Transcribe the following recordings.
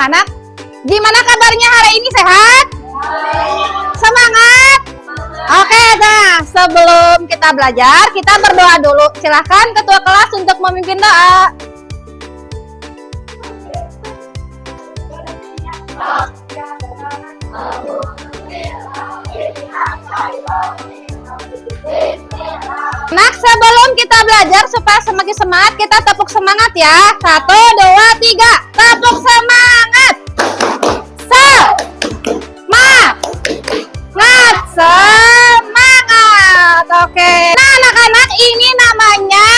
anak-anak. Gimana kabarnya hari ini, sehat? Semangat? Oke, nah sebelum kita belajar, kita berdoa dulu. Silahkan ketua kelas untuk memimpin doa. Nah, sebelum kita belajar supaya semakin semangat, kita tepuk semangat ya. 1, 2, 3. Tepuk semangat. Semangat. Oke. Nah, anak-anak, ini namanya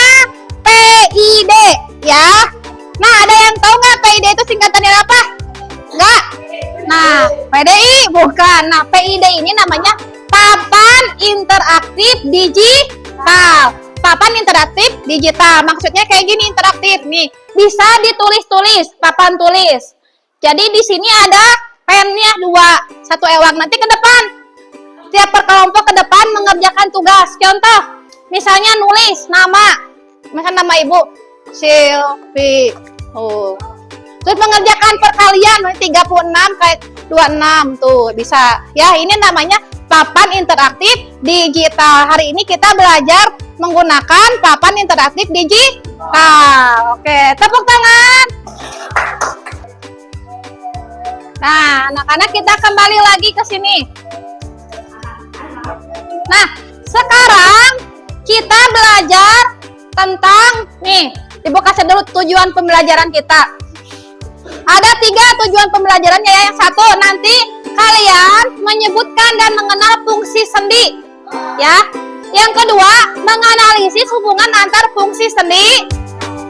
PID ya. Nah, ada yang tahu nggak PID itu singkatannya apa? Nggak? Nah, PDI bukan. Nah, PID ini namanya Papan Interaktif Digital. Papan interaktif digital. Maksudnya kayak gini, interaktif nih. Bisa ditulis-tulis, papan tulis. Jadi di sini ada pennya 2, 1 ewang. Nanti ke depan. Tiap perkelompok ke depan mengerjakan tugas. Contoh, misalnya nulis nama. Misalnya nama ibu Silvi. Terus mengerjakan perkalian 36 kayak 26 tuh bisa. Ya, ini namanya papan interaktif digital. Hari ini kita belajar menggunakan papan interaktif digital. Oke, tepuk tangan. Nah, anak-anak, kita kembali lagi ke sini. Nah, sekarang kita belajar tentang nih, ibu kasih dulu tujuan pembelajaran kita. Ada 3 tujuan pembelajarannya ya. Yang 1, nanti kalian menyebutkan dan mengenal fungsi sendi ya. Yang kedua, menganalisis hubungan antar fungsi sendi.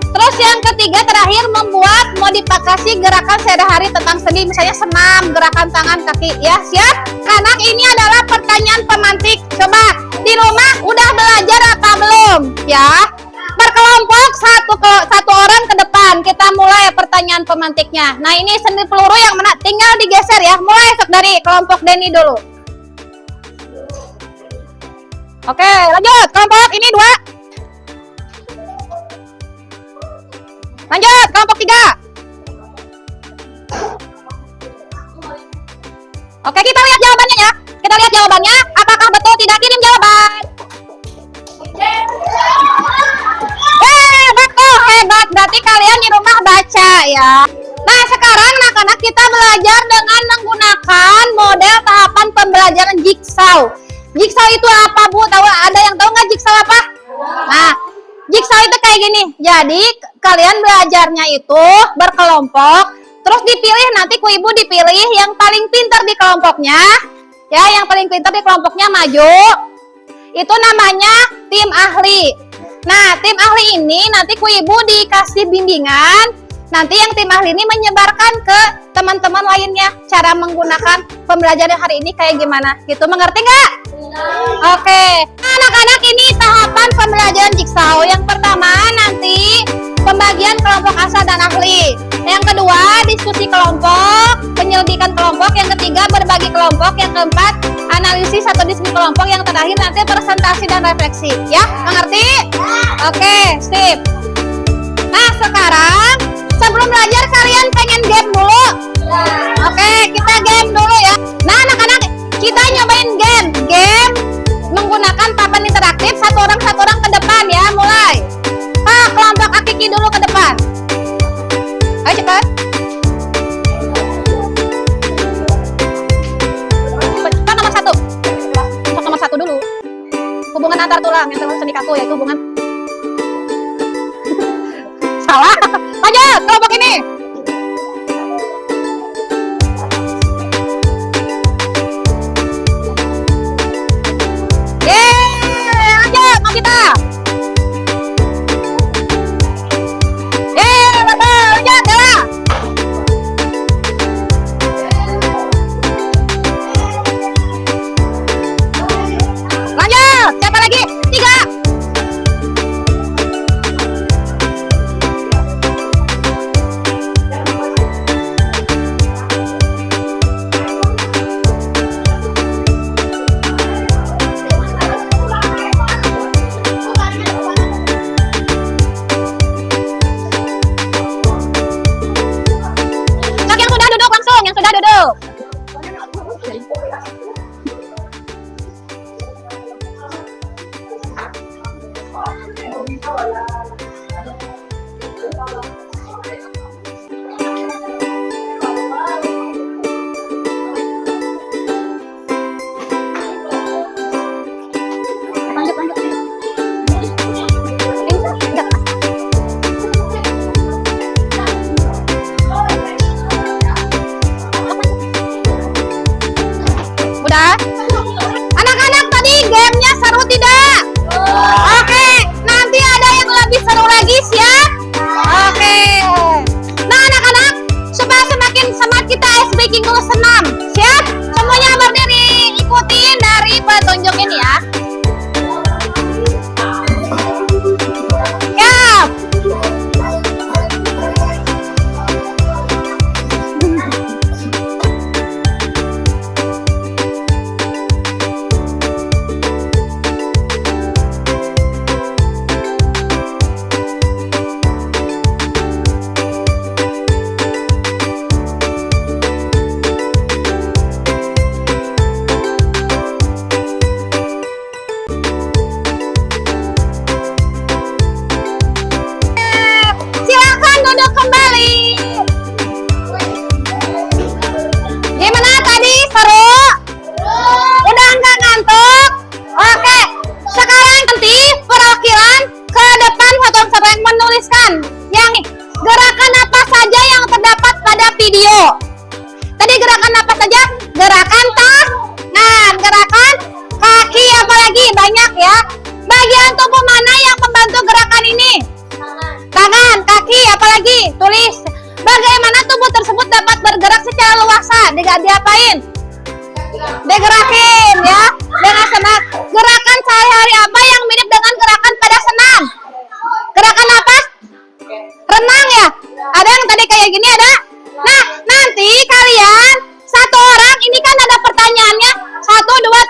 Terus yang ketiga, terakhir, membuat modifikasi gerakan sehari-hari tentang sendi, misalnya senam, gerakan tangan, kaki ya. Siap? Anak, ini adalah pertanyaan pemantik. Coba di rumah udah belajar apa belum ya? Berkelompok satu orang ke depan. Kita mulai pertanyaan pemantiknya. Nah, ini sendi peluru yang mana? Tinggal digeser ya. Mulai dari kelompok Denny dulu. Oke, lanjut. Kelompok ini 2. Lanjut, kelompok 3. Oke, kita lihat jawabannya ya. Kita lihat jawabannya. Apakah betul tidak? Kirim jawaban. Betul, hebat. Berarti kalian di rumah baca ya. Nah, sekarang anak-anak, kita belajar dengan menggunakan model tahapan pembelajaran jigsaw. Jigsaw itu apa, Bu? Tahu? Ada yang tahu nggak jigsaw apa? Nah, jigsaw itu kayak gini. Jadi kalian belajarnya itu berkelompok, terus dipilih, nanti ku ibu dipilih yang paling pintar di kelompoknya. Ya, yang paling pintar di kelompoknya maju. Itu namanya tim ahli. Nah, tim ahli ini nanti ku ibu dikasih bimbingan. Nanti yang tim ahli ini menyebarkan ke teman-teman lainnya cara menggunakan pembelajaran hari ini kayak gimana. Gitu, mengerti nggak? Oke, anak-anak, ini tahapan pembelajaran jigsaw. Yang pertama nanti pembagian kelompok asal dan ahli. Yang kedua, diskusi kelompok, penyelidikan kelompok. Yang ketiga, berbagi kelompok. Yang keempat, analisis atau diskusi kelompok. Yang terakhir nanti presentasi dan refleksi. Ya, mengerti? Oke, sip. Nah, sekarang sebelum belajar kalian pengen game dulu? Oke, kita game dulu ya. Nah, anak-anak, kita nyobain game menggunakan papan interaktif. Satu orang ke depan ya. Mulai. Kelompok Akiki dulu ke depan. Ayo cepat. Cepat nomor 1. Nomor 1 dulu. Hubungan antar tulang yang termasuk sendi kaku, yaitu hubungan. Salah. Lanjut, kelompok ini. Lanjut, mau kita. Lanjut, Dela. Lanjut, siapa lagi? 3.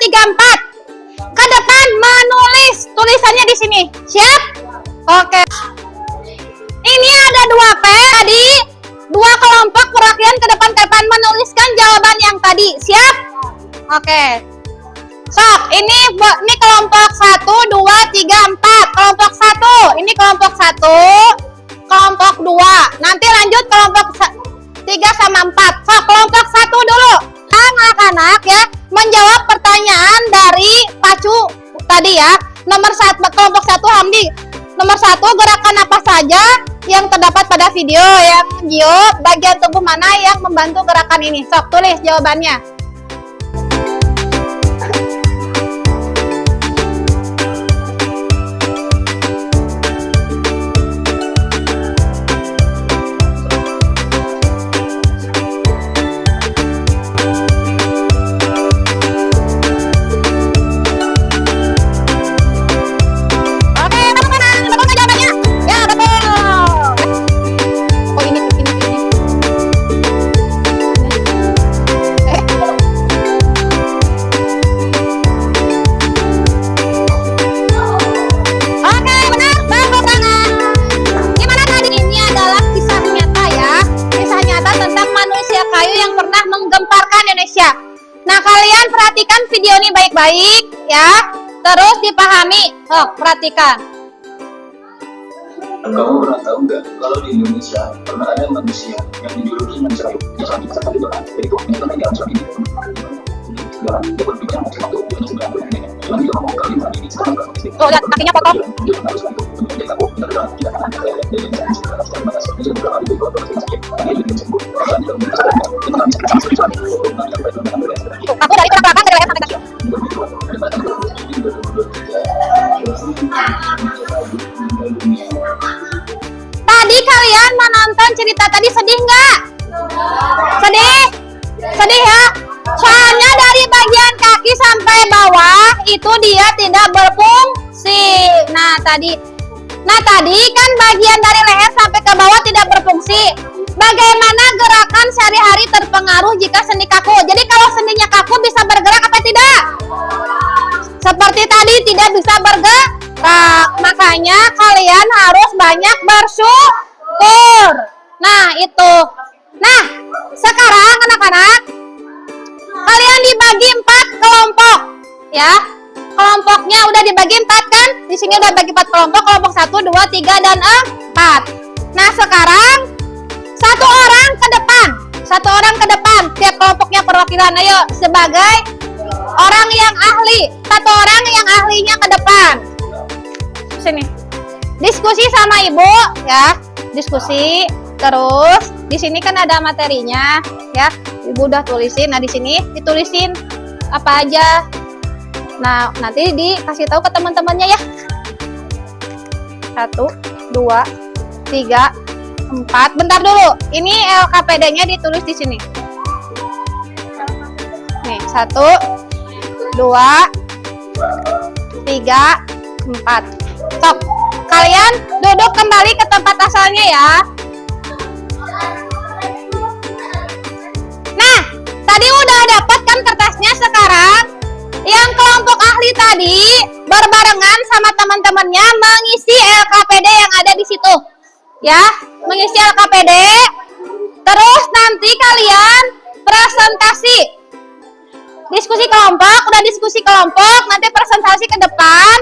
3, 4. Ke depan menulis. Tulisannya di sini. Siap? Oke. Ini ada 2 P. Tadi 2 kelompok perwakilan ke depan menuliskan jawaban yang tadi. Siap? Oke. Sok, ini kelompok 1, 2, 3, 4. Kelompok 1. Ini kelompok 1. Kelompok 2. Nanti lanjut kelompok 3 sama 4. Sok, kelompok 1 dulu. Anak-anak ya, menjawab pertanyaan dari Pacu tadi ya. Nomor 1, kelompok 1 Hamdi. Nomor 1, gerakan apa saja yang terdapat pada video yang Gio, bagian tubuh mana yang membantu gerakan ini? Sok, tulis jawabannya. Nah, kalian perhatikan video ini baik-baik ya. Terus dipahami. Oh, perhatikan. Kamu pernah tahu nggak kalau di Indonesia pernah ada manusia yang dijuluki manusia kayu? Jadi itu ternyata dalam surat ini dalam dia berbicara macam itu dia sudah berani. Cuman dia ngomong kali ini sekarang oh, lihat kakinya potong. Aku dari belakang ke belakang sampai kaki. Tadi kalian menonton cerita tadi sedih nggak? Sedih? Sedih ya? Soalnya dari bagian kaki sampai bawah itu dia tidak berfungsi. Nah tadi kan bagian dari leher sampai ke bawah tidak berfungsi. Bagaimana gerakan sehari-hari terpengaruh jika sendi kaku? Jadi kalau sendinya kaku bisa bergerak apa tidak? Seperti tadi tidak bisa bergerak. Makanya kalian harus banyak bersyukur. Nah itu. Nah sekarang anak-anak, kalian dibagi 4 kelompok ya. Kelompoknya udah dibagi 4 kan? Di sini udah bagi 4 kelompok. Kelompok 1, 2, 3, dan 4. Nah sekarang satu orang ke depan. Tiap kelompoknya perwakilan. Ayo sebagai orang yang ahli. Satu orang yang ahlinya ke depan. Sini. Diskusi sama ibu ya. Diskusi. Terus di sini kan ada materinya ya. Ibu udah tulisin. Nah di sini ditulisin apa aja. Nah nanti dikasih tahu ke teman-temannya ya. 1, 2, 3, 4. Bentar dulu. Ini LKPD-nya ditulis di sini. Nih, 1, 2, 3, 4. Sok, kalian duduk kembali ke tempat asalnya ya. Nah, tadi udah dapat kan kertasnya. Sekarang yang kelompok ahli tadi berbarengan sama teman-temannya mengisi LKPD yang ada di situ. Ya, mengisi LKPD. Terus nanti kalian presentasi. Diskusi kelompok, udah diskusi kelompok, nanti presentasi ke depan.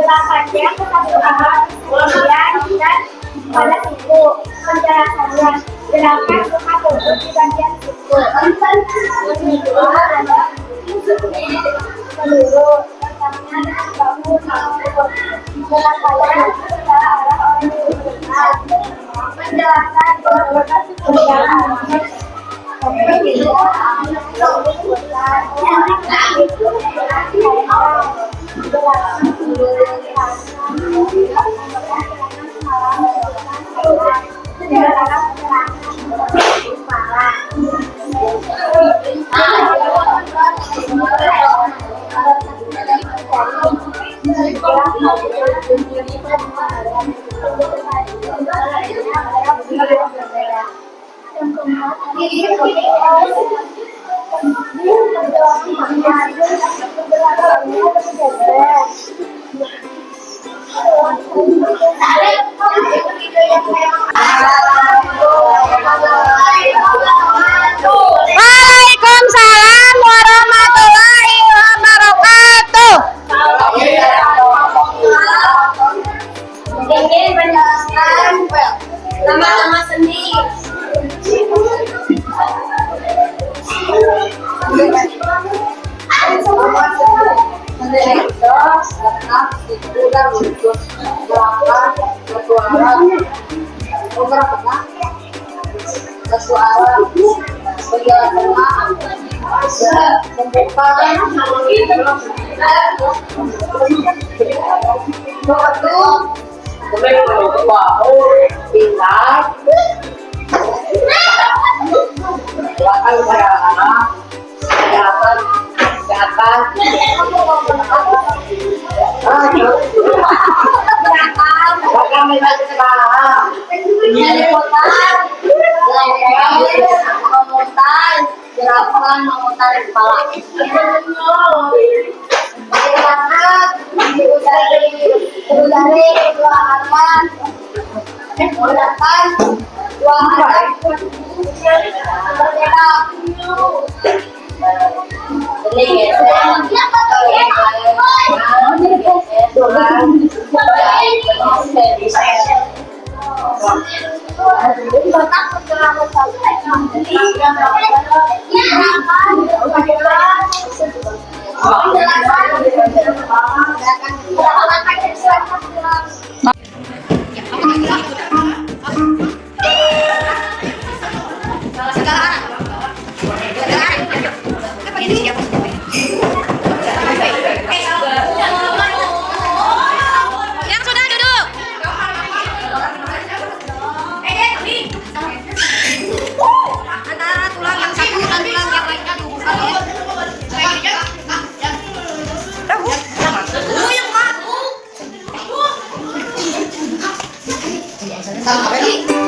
Jelaskannya ke satu arah, kemudian dan pada siku. Penjelasannya, gerakan buka tutup di bagian siku. Kedua ada peluru, pertama bahu maupun gerakannya secara arah orang yang penjelasan berjalan. Waalaikumsalam warahmatullahi wabarakatuh. Ingin menjelaskan nama-nama seni. Gerakan memutar kepala. Dari dua arah, menggunakan dua arah berbeda. Yang sudah duduk. Antara tulang yang satu dan tulang yang lainnya dihubungkan oleh yang